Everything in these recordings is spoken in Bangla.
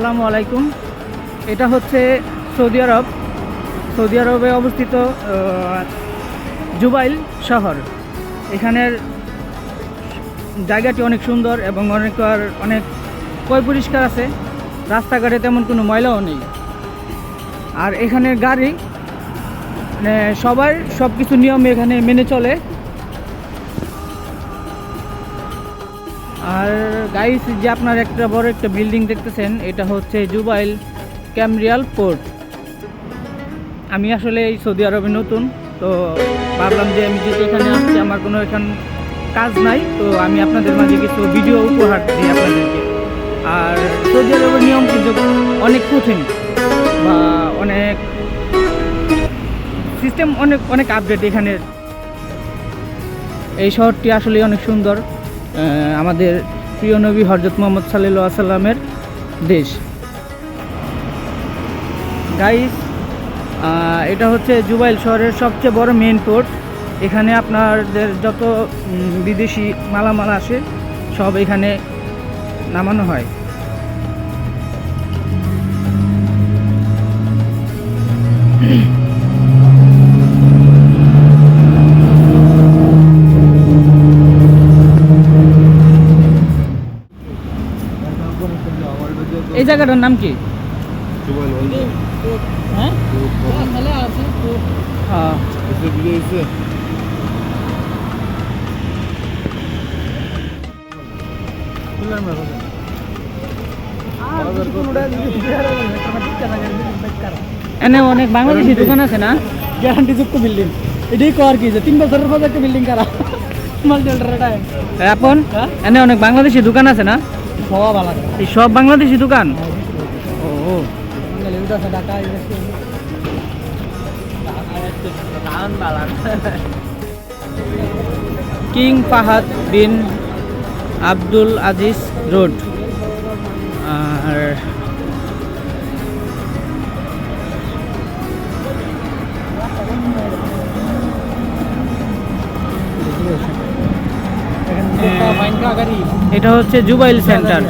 আসসালামু আলাইকুম। এটা হচ্ছে সৌদি আরব। সৌদি আরবে অবস্থিত জুবাইল শহর। এখানের জায়গাটি অনেক সুন্দর এবং অনেক পরিষ্কার আছে। রাস্তাঘাটে তেমন কোনো ময়লাও নেই। আর এখানের গাড়ি মানে সবার সব কিছু নিয়ম এখানে মেনে চলে। আর গাইস, যে আপনার একটা বড় একটা বিল্ডিং দেখতেছেন, এটা হচ্ছে জুবাইল ক্যামরিয়াল পোর্ট। আমি আসলে এই সৌদি আরবে নতুন, তো ভাবলাম যে আমি যেহেতু এখানে আসছি, আমার কোনো এখানে কাজ নাই, তো আমি আপনাদের মাঝে কিছু ভিডিও উপহার দিই আপনাদেরকে। আর সৌদি আরবের নিয়ম কিন্তু অনেক কঠিন বা অনেক সিস্টেম অনেক আপডেট এখানের। এই শহরটি আসলে অনেক সুন্দর। আমাদের প্রিয় নবী হযরত মুহাম্মদ সাল্লাল্লাহু আলাইহি সাল্লামের দেশ। গাইস, এটা হচ্ছে জুবাইল শহরের সবচেয়ে বড় মেইন পোর্ট। এখানে আপনাদের যত বিদেশি মালামাল আসে সব এখানে নামানো হয়। এই জায়গাটার নাম কি? হ্যাঁ, এনে অনেক বাংলাদেশি দোকান আছে না? গ্যারান্টিযুক্ত বিল্ডিং। এটাই কর কি যে 3 বছরের পর একটা বিল্ডিং করা এখন এনে অনেক বাংলাদেশি দোকান আছে না? সব আলাদা, এই সব বাংলাদেশি দোকান। ও কিং ফাহাদ বিন আব্দুল আজিজ রোড। আর এটা হচ্ছে জুবাইল সেন্টার।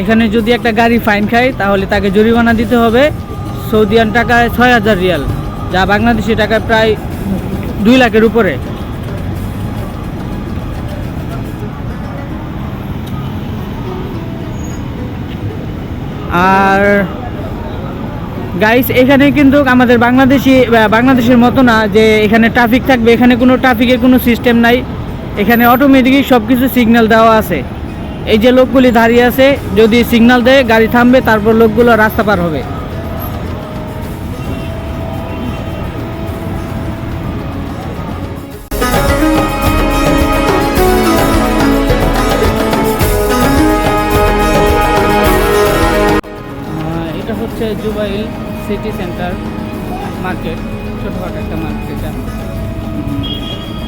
এখানে যদি একটা গাড়ি ফাইন খায় তাহলে তাকে জরিমানা দিতে হবে সৌদিয়ান টাকায় ৬,০০০ রিয়াল, যা বাংলাদেশি টাকায় প্রায় 2 লাখের উপরে। আর গাইস, এখানে কিন্তু আমাদের বাংলাদেশের মতো না যে এখানে ট্রাফিক থাকবে। এখানে কোনো ট্রাফিকের কোনো সিস্টেম নাই। এখানে অটোমেটিকই সব কিছু সিগন্যাল দেওয়া আছে। এই যে লোকগুলি দাঁড়িয়ে আছে, যদি সিগন্যাল দেয় গাড়ি থামবে, তারপর লোকগুলো রাস্তা পার হবে। এটা হচ্ছে জুবাইল সিটি সেন্টার মার্কেট, ছোটোখাটো একটা মার্কেট এটা।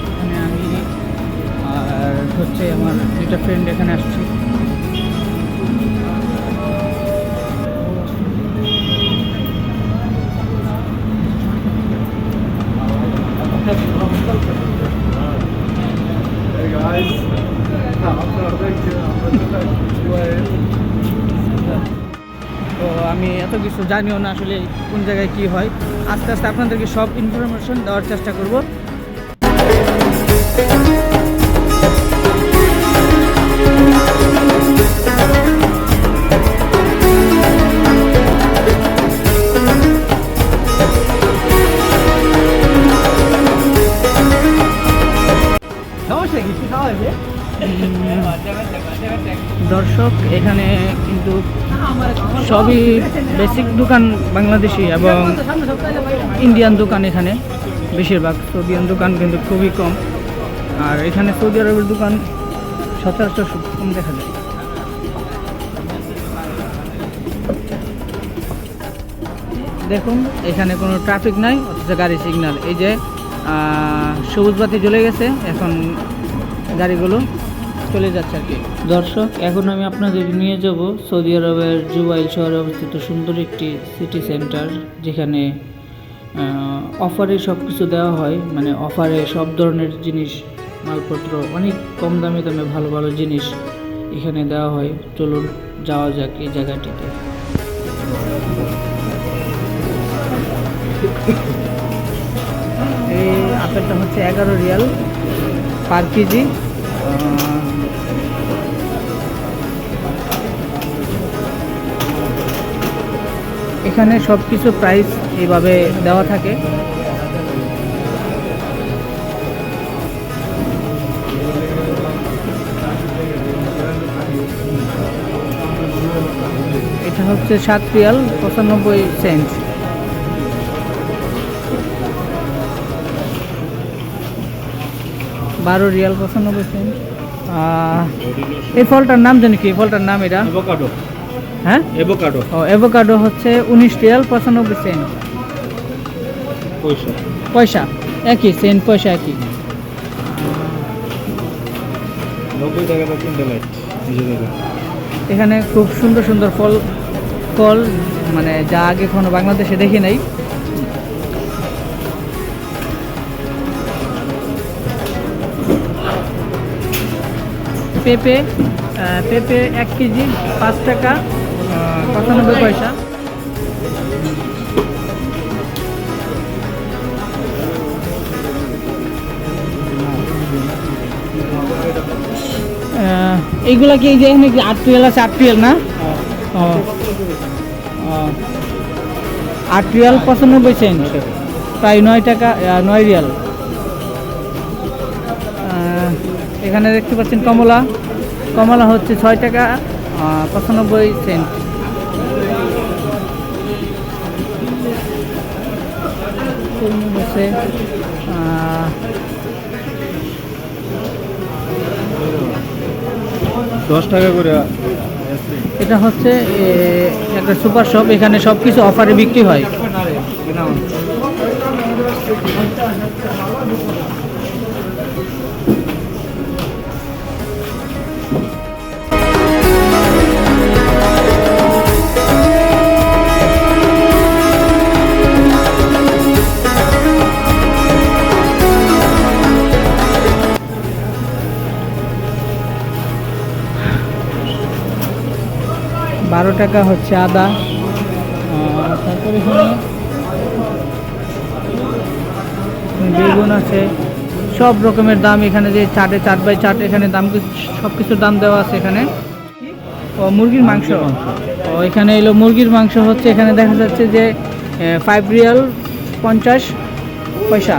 এখানে আমি আর হচ্ছে আমার দুটা ফ্রেন্ড এখানে আসছি। তো আমি এত কিছু জানিও না আসলে কোন জায়গায় কি হয়। আস্তে আস্তে আপনাদেরকে সব ইনফরমেশন দেওয়ার চেষ্টা করব। দর্শক, এখানে কিন্তু সবই বেসিক দোকান বাংলাদেশি এবং ইন্ডিয়ান দোকান। এখানে বেশিরভাগ সৌদিয়ান দোকান কিন্তু খুবই কম। আর এখানে সৌদি আরবের দোকান সচরাচর কম দেখা যায়। দেখুন, এখানে কোনো ট্রাফিক নাই, অথচ গাড়ি সিগন্যাল। এই যে সবুজ বাতি জ্বলে গেছে, এখন গাড়িগুলো চলে যাচ্ছে আর কি। দর্শক, এখন আমি আপনাদের নিয়ে যাব সৌদি আরবের জুবাইল শহরে অবস্থিত সুন্দর একটি সিটি সেন্টার, যেখানে অফারে সব কিছু দেওয়া হয়। মানে অফারে সব ধরনের জিনিস, মালপত্র অনেক কম দামে ভালো ভালো জিনিস এখানে দেওয়া হয়। চলুন যাওয়া যাক এই জায়গাটিতে। এই আপেলটা হচ্ছে 11 রিয়াল পার কেজি। এখানে সব কিছু প্রাইস এইভাবে দেওয়া থাকে। এটা হচ্ছে 7 রিয়াল 95 সেন্ট। Real 95 Saint. এই ফলটার নাম জানি কি? এই ফলটার নাম এটা অ্যাভোকাডো। হ্যাঁ, অ্যাভোকাডো। ও অ্যাভোকাডো হচ্ছে 19 রিয়াল 95 সেন্ট। পয়সা পয়সা একই, সেন্ট পয়সা একই। 90 টাকা বা 3 লাইট নিজে দেবে। এখানে খুব সুন্দর সুন্দর ফল ফল মানে যা আগে কখনো বাংলাদেশে দেখি নাই। পেঁপে পেঁপে 1 কেজি 5 টাকা 95 পয়সা। এইগুলা কি এই যে এখানে কি 8 রিয়াল আছে? 8 রিয়াল না? ও 8 রিয়াল 95 সেন্ট, প্রায় 9 টাকা 9 রিয়াল। এখানে দেখতে পাচ্ছেন কমলা। কমলা হচ্ছে 6 টাকা 95 সেন্ট। তরমুজ আছে 10 টাকা করে। এটা হচ্ছে একটা সুপার শপ। এখানে সব কিছু অফারে বিক্রি হয়। টাকা হচ্ছে আদা। তারপরে এখানে বেগুন আছে। সব রকমের দাম এখানে, যে চাটে 4x4 এখানে দাম সব কিছুর দাম দেওয়া আছে এখানে। ও মুরগির মাংস। ও এখানে এলো মুরগির মাংস হচ্ছে, এখানে দেখা যাচ্ছে যে 5 রিয়াল 50 পয়সা।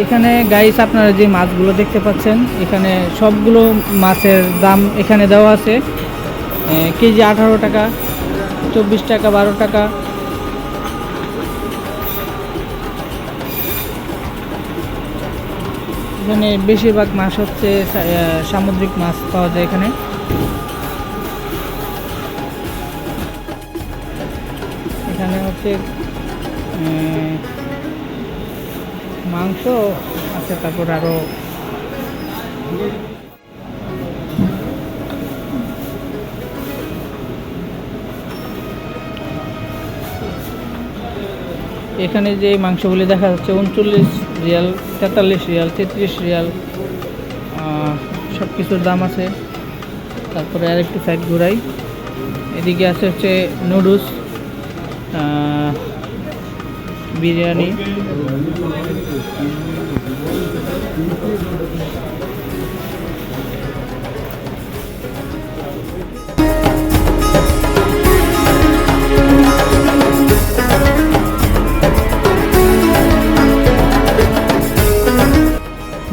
এখানে গাইস আপনারা যে মাছগুলো দেখতে পাচ্ছেন, এখানে সবগুলো মাছের দাম এখানে দেওয়া আছে। কেজি 18 টাকা, 24 টাকা, 12 টাকা। এখানে বেশিরভাগ মাছ হচ্ছে সামুদ্রিক মাছ পাওয়া যায় এখানে। এখানে হচ্ছে মাংস আছে, তারপর আরো এখানে যে মাংসগুলি দেখা যাচ্ছে 39 রিয়াল, 43 রিয়াল, 33 রিয়াল, সব কিছুর দাম আছে। তারপরে আরেকটু সাইড ঘুরাই, এদিকে আছে হচ্ছে নুডলস, বিরিয়ানি।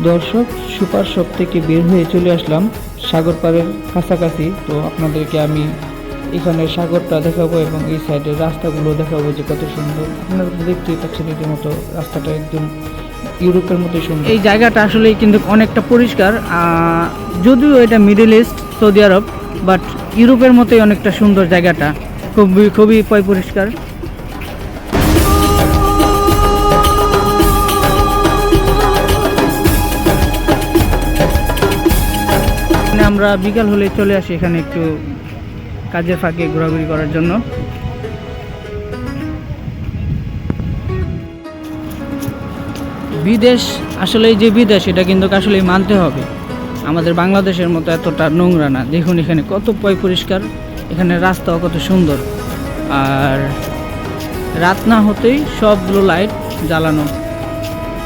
দর্শক, সুপার শপ থেকে বের হয়ে চলে আসলাম সাগর পাড়ের কাছাকাছি। তো আপনাদেরকে আমি এখানে সাগরটা দেখাবো এবং এই সাইডের রাস্তাগুলো দেখাবো যে কত সুন্দর। আপনারা দেখতেই পাচ্ছেন রীতিমতো রাস্তাটা একদম ইউরোপের মতোই সুন্দর। এই জায়গাটা আসলেই কিন্তু অনেকটা পরিষ্কার, যদিও এটা middle east Saudi Arab, but ইউরোপের মতোই অনেকটা সুন্দর জায়গাটা, খুবই খুবই পরিষ্কার। আমরা বিকাল হলে চলে আসি এখানে একটু কাজের ফাঁকে ঘোরাঘুরি করার জন্য। বিদেশ আসলে যে বিদেশ, এটা কিন্তু আসলে মানতে হবে, আমাদের বাংলাদেশের মতো এতটা নোংরা না। দেখুন এখানে কত পরিষ্কার, এখানে রাস্তাও কত সুন্দর, আর রাত না হতেই সবগুলো লাইট জ্বালানো,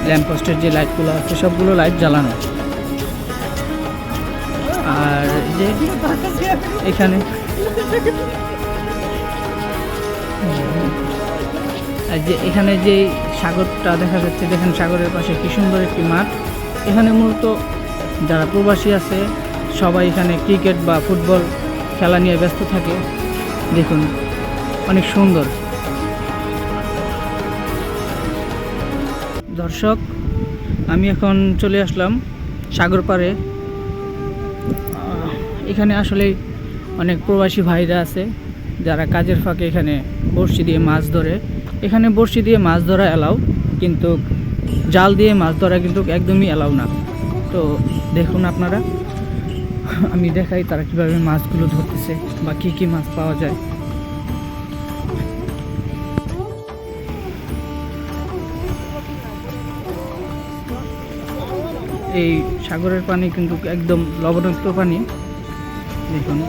ল্যাম্পপোস্টের যে লাইটগুলো আছে সবগুলো লাইট জ্বালানো। আর যে এখানে এখানে যে সাগরটা দেখা যাচ্ছে, দেখেন সাগরের পাশে কি সুন্দর একটি মাঠ। এখানে মূলত যারা প্রবাসী আছে সবাই এখানে ক্রিকেট বা ফুটবল খেলা নিয়ে ব্যস্ত থাকে। দেখুন অনেক সুন্দর। দর্শক, আমি এখন চলে আসলাম সাগর পাড়ে। এখানে আসলে অনেক প্রবাসী ভাইরা আছে যারা কাজের ফাঁকে এখানে বড়শি দিয়ে মাছ ধরে। এখানে বড়শি দিয়ে মাছ ধরা এলাও, কিন্তু জাল দিয়ে মাছ ধরা কিন্তু একদমই এলাও না। তো দেখুন আপনারা, আমি দেখাই তারা কীভাবে মাছগুলো ধরতেছে বা কী কী মাছ পাওয়া যায়। এই সাগরের পানি কিন্তু একদম লবণাক্ত পানি। দেখুন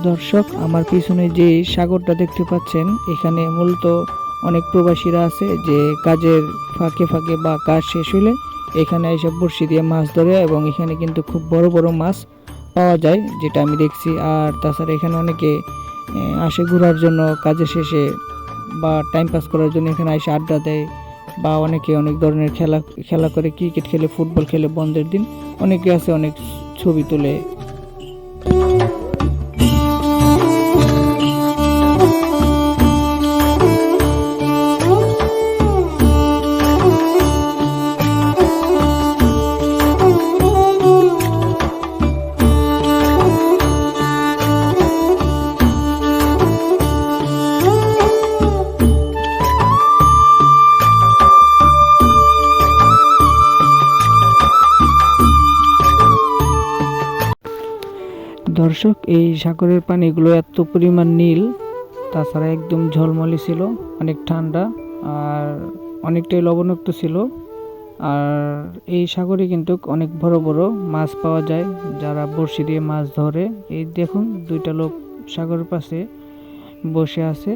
দর্শক, আমার পিছনে যে সাগরটা দেখতে পাচ্ছেন, এখানে মূলত অনেক প্রবাসীরা আছে যে কাজের ফাঁকে ফাঁকে বা কাজ শেষ হলে এখানে এসে বড়শি দিয়ে মাছ ধরে, এবং এখানে কিন্তু খুব বড় বড় মাছ পাওয়া যায়, যেটা আমি দেখছি। আর তাছাড়া এখানে অনেকে আসে ঘোরার জন্য কাজের শেষে, বা টাইম পাস করার জন্য এখানে এসে আড্ডা দেয়, বা অনেকে অনেক ধরনের খেলা করে, ক্রিকেট খেলে, ফুটবল খেলে বন্ধের দিন। অনেকে আছে অনেক ছবি তোলে। দর্শক, এই সাগরের পানিগুলো এত পরিমাণ নীল, তাছাড়া একদম ঝলমলে ছিল, অনেক ঠান্ডা আর অনেকটাই লবণাক্ত ছিল। আর এই সাগরে কিন্তু অনেক বড় বড় মাছ পাওয়া যায়, যারা বড়শি দিয়ে মাছ ধরে। এই দেখুন দুইটা লোক সাগরের পাশে বসে আছে,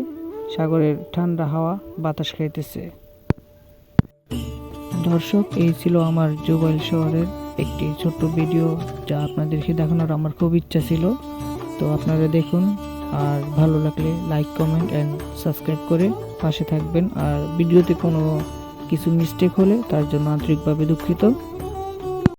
সাগরের ঠান্ডা হাওয়া বাতাস খাইতেছে। দর্শক, এই ছিল আমার জুবাইল শহরের একটি ছোট্ট ভিডিও, যা আপনাদেরকে দেখানোর আমার খুব ইচ্ছা ছিল। তো আপনারা দেখুন, আর ভালো লাগলে লাইক, কমেন্ট অ্যান্ড সাবস্ক্রাইব করে পাশে থাকবেন। আর ভিডিওতে কোনো কিছু মিস্টেক হলে তার জন্য আন্তরিকভাবে দুঃখিত।